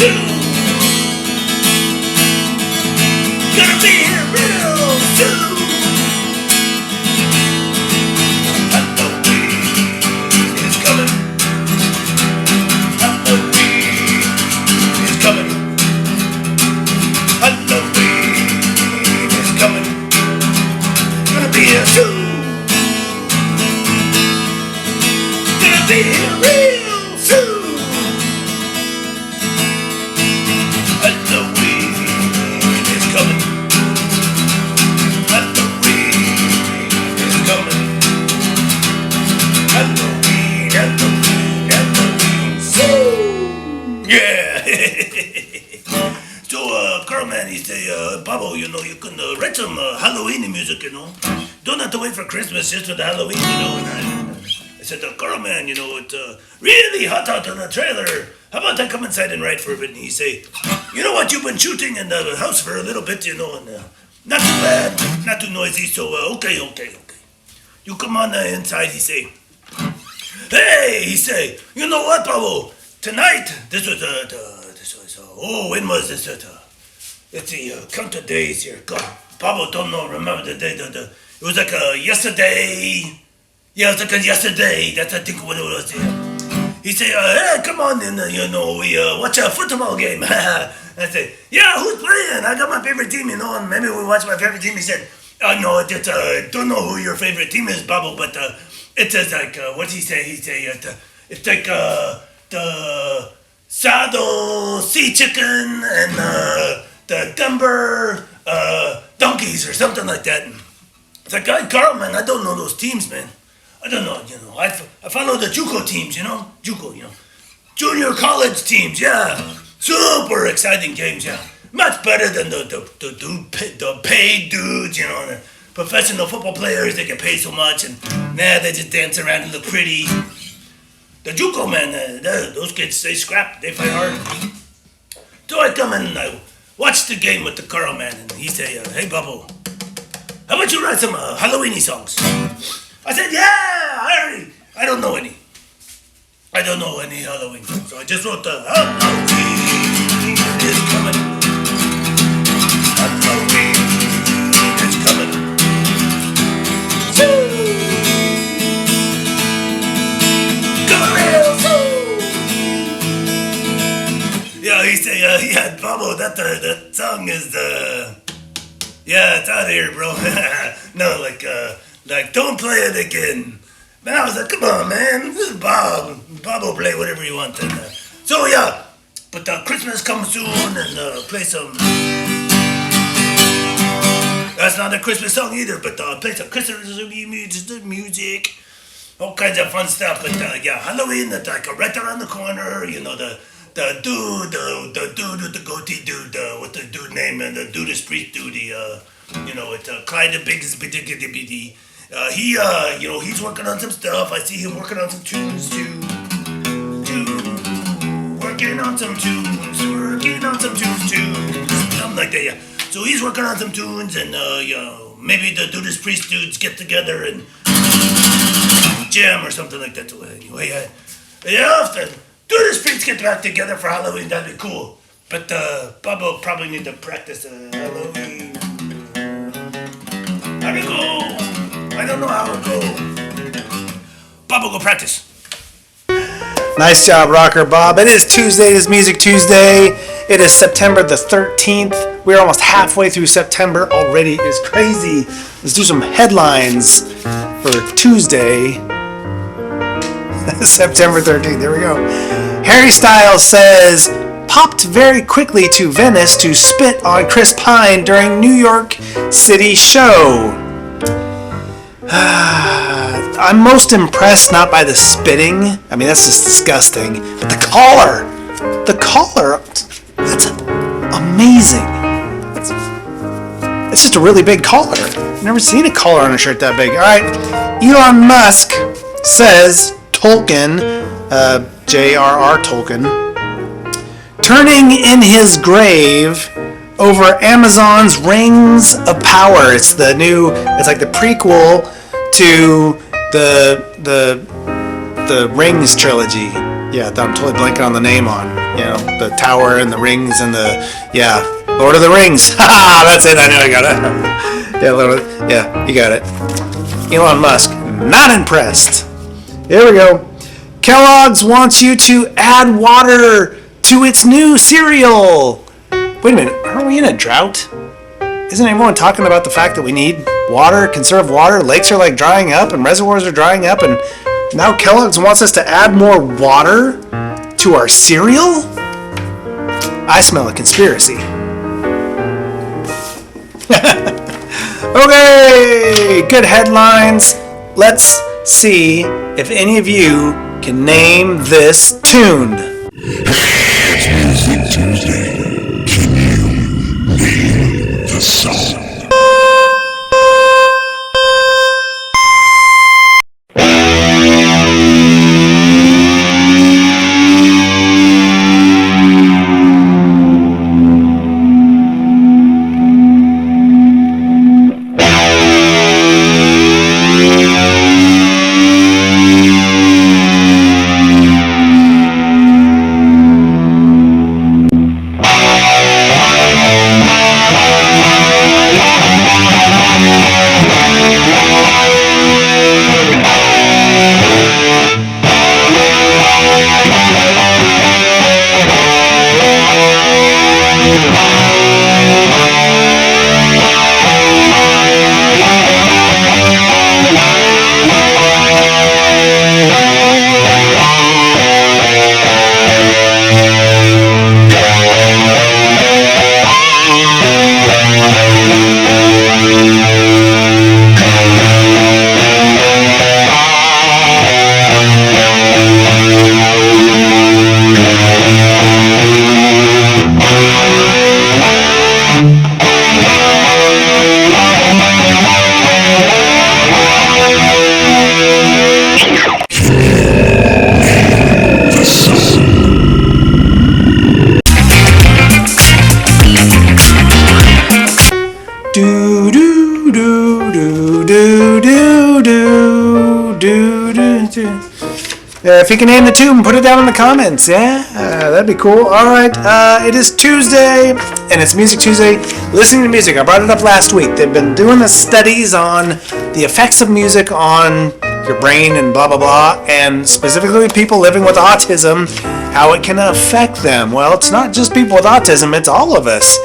soon. Gonna be here real soon. Halloween is coming. Halloween is coming. Halloween is coming. Gonna be here soon. Gonna be here real soon. Halloween is coming. Halloween is coming. Halloween, Halloween, Halloween, soon. Yeah. So, Carl, man, he say, Pablo, you can write some Halloween music, Don't have to wait for Christmas just for the Halloween, And I said, Carl, man, it's really hot out in the trailer. How about I come inside and write for a bit? And he say, you know what, you've been shooting in the house for a little bit, and not too bad, not too noisy, so okay. You come on inside, he say. Hey, he say, you know what, Pablo? Tonight, when was this? Let's see, count the days here. God, Pablo don't know, remember the day, it was like yesterday. Yeah, it was like yesterday, that's I think what it was, He say, hey, come on in, we watch a football game. I say, yeah, who's playing? I got my favorite team, and maybe we watch my favorite team. He said, no, I don't know who your favorite team is, Pablo, but it's like, what's he say? He say, it's like the Saddle Sea Chicken and the Denver Donkeys or something like that. It's like, Carl, man, I don't know those teams, man. I don't know, I follow the JUCO teams, JUCO, junior college teams, yeah. Super exciting games, yeah. Much better than the paid dudes, the professional football players. They get paid so much, and they just dance around and look pretty. The JUCO, man, those kids, they scrap, they fight hard. So I come in and I watch the game with the Carl, man, and he say, hey, Bubble, how about you write some Halloweeny songs? I said, yeah, I don't know any. I don't know any Halloween songs, so I just wrote the Halloween is coming. Halloween is coming. Soon. Coming real soon. Yeah, he say, yeah, Pablo, that song is yeah, it's out of here, bro. No, like, don't play it again. Man, I was like, come on, man. This is Bob. Bob will play whatever you want. And, so, yeah. But Christmas comes soon and play some... That's not a Christmas song either, but play some Christmas music. All kinds of fun stuff. But, yeah, Halloween, that's like right around the corner. The dude with the goatee dude, what's the dude name? And the dude is priest dude. It's Clyde the Biggest Bitty. He's working on some stuff. I see him working on some tunes too. Working on some tunes too. Something like that, yeah. So he's working on some tunes, and maybe the Judas Priest dudes get together and jam or something like that. So anyway, if the Judas Priest get back together for Halloween, that'd be cool. But Bubba will probably need to practice Halloween. How'd it go? I don't know how it go. Bob will go practice. Nice job, Rocker Bob. It is Tuesday. It is Music Tuesday. It is September the 13th. We're almost halfway through September already. It's crazy. Let's do some headlines for Tuesday, September 13th. There we go. Harry Styles says, popped very quickly to Venice to spit on Chris Pine during New York City show. I'm most impressed not by the spitting. I mean, that's just disgusting. But the collar, that's amazing. It's just a really big collar. I've never seen a collar on a shirt that big. All right, Elon Musk says Tolkien, J.R.R. Tolkien, turning in his grave over Amazon's Rings of Power. It's like the prequel to the Rings trilogy. Yeah, I'm totally blanking on the name on. the tower and the rings and Lord of the Rings. Ha! That's it. I know I got it. Yeah, you got it. Elon Musk, not impressed. There we go. Kellogg's wants you to add water to its new cereal. Wait a minute, aren't we in a drought? Isn't everyone talking about the fact that we need water, conserve water? Lakes are like drying up and reservoirs are drying up, and now Kellogg's wants us to add more water to our cereal? I smell a conspiracy. Okay, good headlines. Let's see if any of you can name this tune. It's Music Tuesday. Can you name the song? If you can name the tune, put it down in the comments. That'd be cool. All right, it is Tuesday, and it's Music Tuesday. Listening to music. I brought it up last week. They've been doing the studies on the effects of music on your brain and blah, blah, blah, and specifically people living with autism, how it can affect them. Well, it's not just people with autism, it's all of us.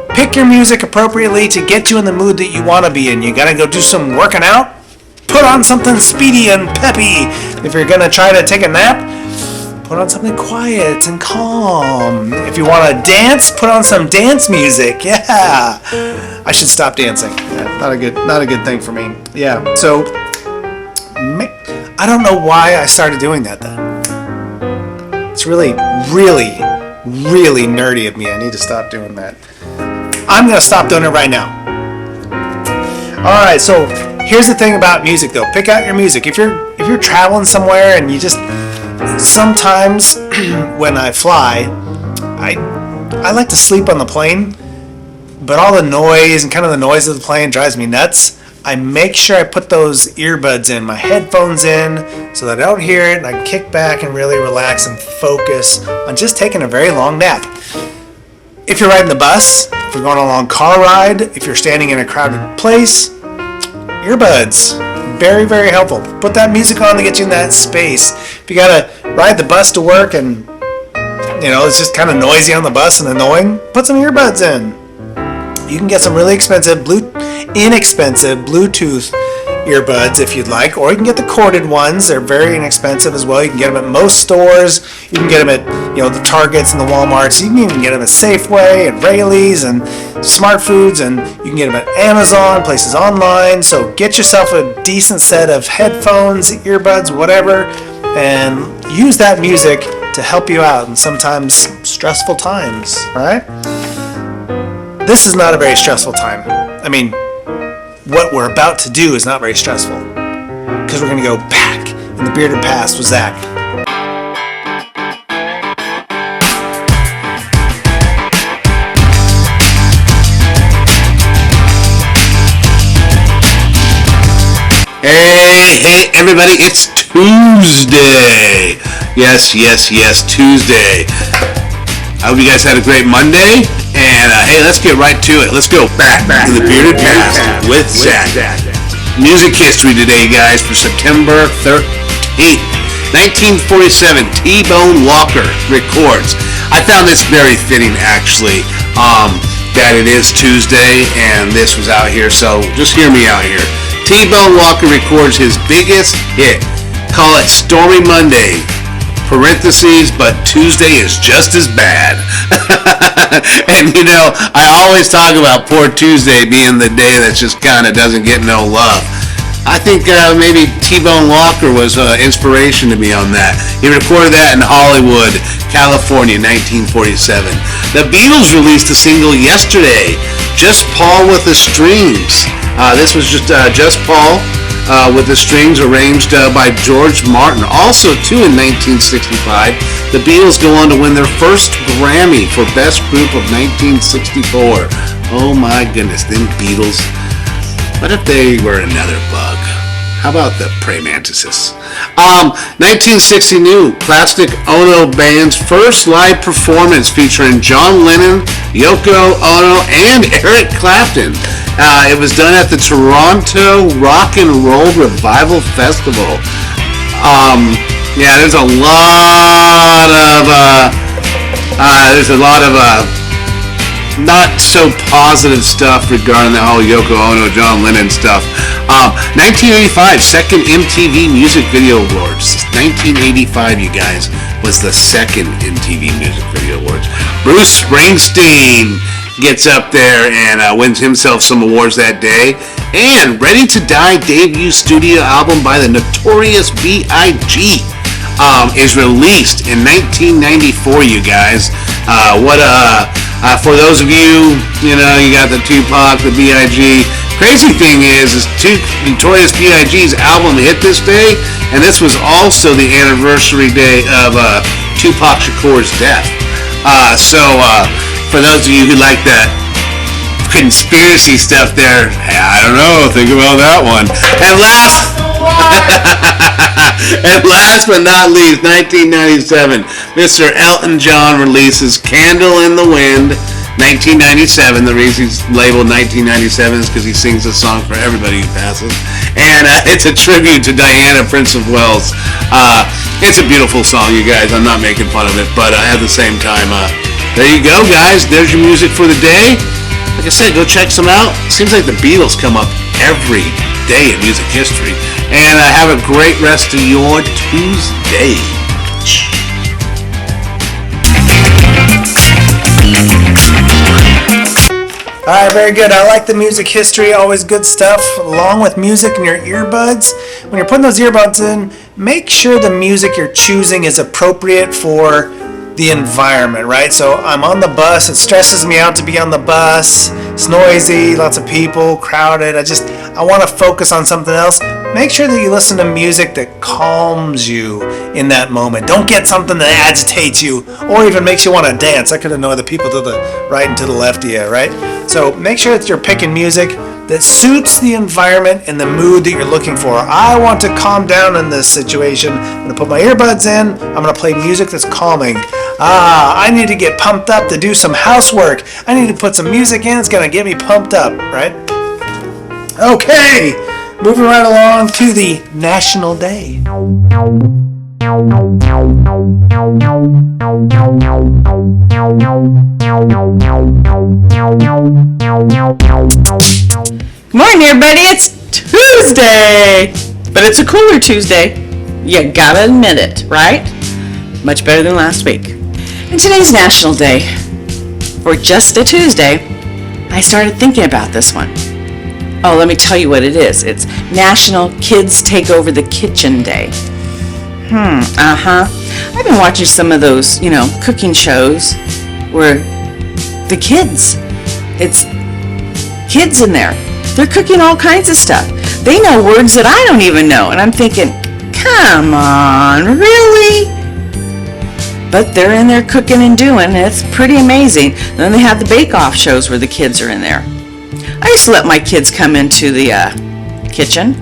Pick your music appropriately to get you in the mood that you want to be in. You gotta go do some working out. Put on something speedy and peppy. If you're gonna try to take a nap, put on something quiet and calm. If you want to dance, put on some dance music. Yeah, I should stop dancing. Not a good thing for me. Yeah. So I don't know why I started doing that then. It's really, really, really nerdy of me. I need to stop doing that. I'm gonna stop doing it right now. All right. So here's the thing about music, though. Pick out your music. If you're traveling somewhere and you just sometimes when I fly, I like to sleep on the plane, but all the noise and kind of the noise of the plane drives me nuts. I make sure I put those earbuds in, my headphones in, so that I don't hear it and I can kick back and really relax and focus on just taking a very long nap. If you're riding the bus, if you're going on a long car ride, if you're standing in a crowded place, earbuds, very, very helpful. Put that music on to get you in that space. If you gotta ride the bus to work and it's just kind of noisy on the bus and annoying, put some earbuds in. You can get some really inexpensive Bluetooth earbuds if you'd like, or you can get the corded ones. They're very inexpensive as well. You can get them at most stores. You can get them at the Targets and the Walmarts. You can even get them at Safeway and Raley's and Smart Foods, and you can get them at Amazon, places online. So get yourself a decent set of headphones, earbuds, whatever, and use that music to help you out in sometimes stressful times. All right? This is not a very stressful time. I mean, what we're about to do is not very stressful, because we're going to go back in the bearded past with Zach. Hey, everybody, it's Tuesday. Yes, Tuesday. I hope you guys had a great Monday. And hey, let's get right to it. Let's go back to the bearded past with Zach. Music history today, guys, for September 13th. 1947, T-Bone Walker records. I found this very fitting, actually, that it is Tuesday and this was out here, so just hear me out here. T-Bone Walker records his biggest hit. Call it Stormy Monday. Parentheses, but Tuesday is just as bad. And you know, I always talk about poor Tuesday being the day that just kind of doesn't get no love. I think maybe T-Bone Walker was inspiration to me on that. He recorded that in Hollywood, California, 1947. The Beatles released a single yesterday, Just Paul with the Strings. This was just Paul with the strings arranged by George Martin. Also, too, in 1965, the Beatles go on to win their first Grammy for Best Group of 1964. Oh my goodness, them Beatles. What if they were another bug? How about the praying mantises? 1960 new Plastic Ono Band's first live performance featuring John Lennon, Yoko Ono, and Eric Clapton. It was done at the Toronto Rock and Roll Revival Festival. Yeah, there's a lot of not so positive stuff regarding the whole Yoko Ono, John Lennon stuff. 1985, second MTV Music Video Awards. 1985, you guys, was the second MTV Music Video Awards. Bruce Springsteen gets up there and wins himself some awards that day. And Ready to Die debut studio album by the Notorious B.I.G. Is released in 1994, you guys. For those of you, you know, you got the Tupac, the B.I.G. Crazy thing is Notorious B.I.G.'s album hit this day, and this was also the anniversary day of Tupac Shakur's death. For those of you who like that conspiracy stuff there, I don't know, think about that one. And last but not least, 1997, Mr. Elton John releases Candle in the Wind. 1997, the reason he's labeled 1997 is because he sings this song for everybody who passes. And it's a tribute to Diana, Prince of Wales. It's a beautiful song, you guys. I'm not making fun of it, but at the same time, there you go, guys. There's your music for the day. Like I said, go check some out. Seems like the Beatles come up every day in music history. And have a great rest of your Tuesday. Alright, very good. I like the music history. Always good stuff. Along with music in your earbuds. When you're putting those earbuds in, make sure the music you're choosing is appropriate for the environment, right? So I'm on the bus. It stresses me out to be on the bus. It's noisy, lots of people, crowded. I want to focus on something else. Make sure that you listen to music that calms you in that moment. Don't get something that agitates you or even makes you want to dance. That could annoy the people to the right and to the left of you, right? So make sure that you're picking music that suits the environment and the mood that you're looking for. I want to calm down in this situation. I'm going to put my earbuds in. I'm going to play music that's calming. I need to get pumped up to do some housework. I need to put some music in. It's going to get me pumped up, right? Okay, moving right along to the National Day. Good morning, everybody. It's Tuesday, but it's a cooler Tuesday. You gotta admit it, right? Much better than last week. And today's National Day. For just a Tuesday, I started thinking about this one. Oh, let me tell you what it is. It's National Kids Take Over the Kitchen Day. I've been watching some of those, cooking shows where it's kids in there. They're cooking all kinds of stuff. They know words that I don't even know. And I'm thinking, come on, really? But they're in there cooking and doing. It's pretty amazing. And then they have the bake-off shows where the kids are in there. I used to let my kids come into the kitchen.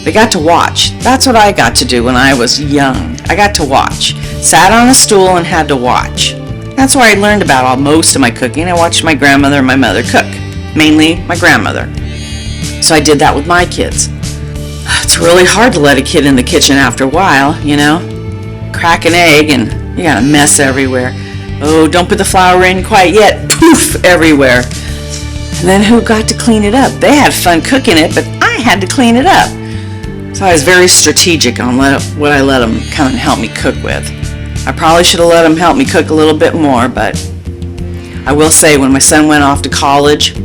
They got to watch. That's what I got to do when I was young. I got to watch. Sat on a stool and had to watch. That's where I learned about most of my cooking. I watched my grandmother and my mother cook, mainly my grandmother. So I did that with my kids. It's really hard to let a kid in the kitchen after a while, you know. Crack an egg and you got a mess everywhere. Oh, don't put the flour in quite yet. Poof, everywhere. And then who got to clean it up? They had fun cooking it, but I had to clean it up. So I was very strategic on what I let them come and help me cook with. I probably should have let them help me cook a little bit more, but I will say when my son went off to college,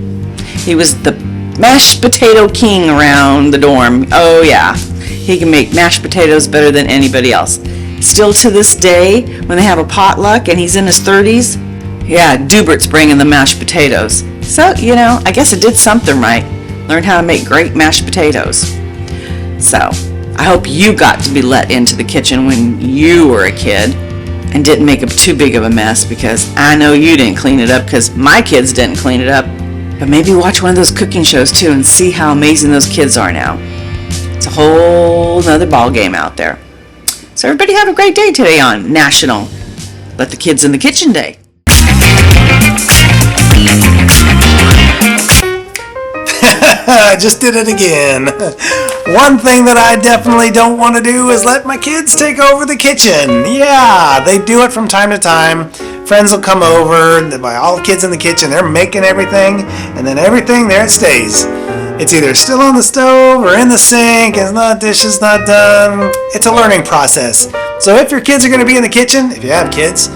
he was the mashed potato king around the dorm. Oh yeah, he can make mashed potatoes better than anybody else. Still to this day, when they have a potluck and he's in his 30s, yeah, Dubert's bringing the mashed potatoes. So, you know, I guess I did something right. Learned how to make great mashed potatoes. So, I hope you got to be let into the kitchen when you were a kid and didn't make too big of a mess, because I know you didn't clean it up because my kids didn't clean it up. But maybe watch one of those cooking shows too and see how amazing those kids are now. It's a whole nother ball game out there. So everybody have a great day today on National Let the Kids in the Kitchen Day. I just did it again. One thing that I definitely don't want to do is let my kids take over the kitchen. Yeah, they do it from time to time. Friends will come over, all the kids in the kitchen, they're making everything, and then everything there it stays. It's either still on the stove or in the sink, and dishes not done. It's a learning process. So if your kids are going to be in the kitchen, if you have kids,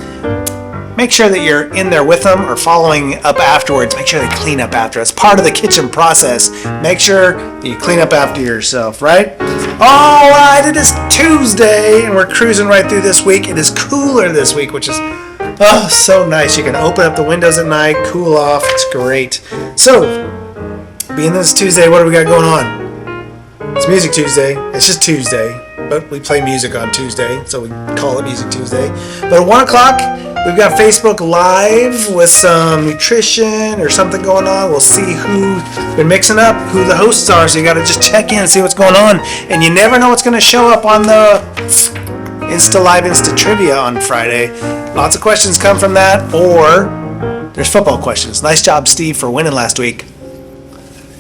make sure that you're in there with them or following up afterwards. Make sure they clean up after. It's part of the kitchen process. Make sure that you clean up after yourself, right? All right, it is Tuesday, and we're cruising right through this week. It is cooler this week, which is so nice. You can open up the windows at night, cool off. It's great. So, being this Tuesday, what do we got going on? It's Music Tuesday. It's just Tuesday, but we play music on Tuesday, so we call it Music Tuesday. But at 1 o'clock, we've got Facebook Live with some nutrition or something going on. We'll see who's been mixing up, who the hosts are, so you got to just check in and see what's going on. And you never know what's going to show up on the Insta Live Insta Trivia on Friday. Lots of questions come from that, or there's football questions. Nice job, Steve, for winning last week.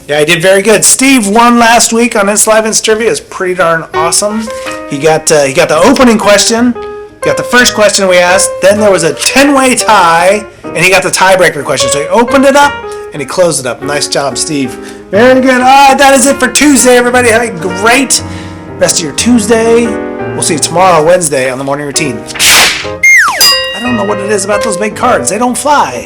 Yeah, he did very good. Steve won last week on Insta Live Insta Trivia. It's pretty darn awesome. He got the opening question, got the first question we asked, then there was a 10-way tie, and he got the tiebreaker question. So he opened it up, and he closed it up. Nice job, Steve. Very good. All right, that is it for Tuesday, everybody. Have a great rest of your Tuesday. We'll see you tomorrow, Wednesday, on the Morning Routine. I don't know what it is about those big cards. They don't fly.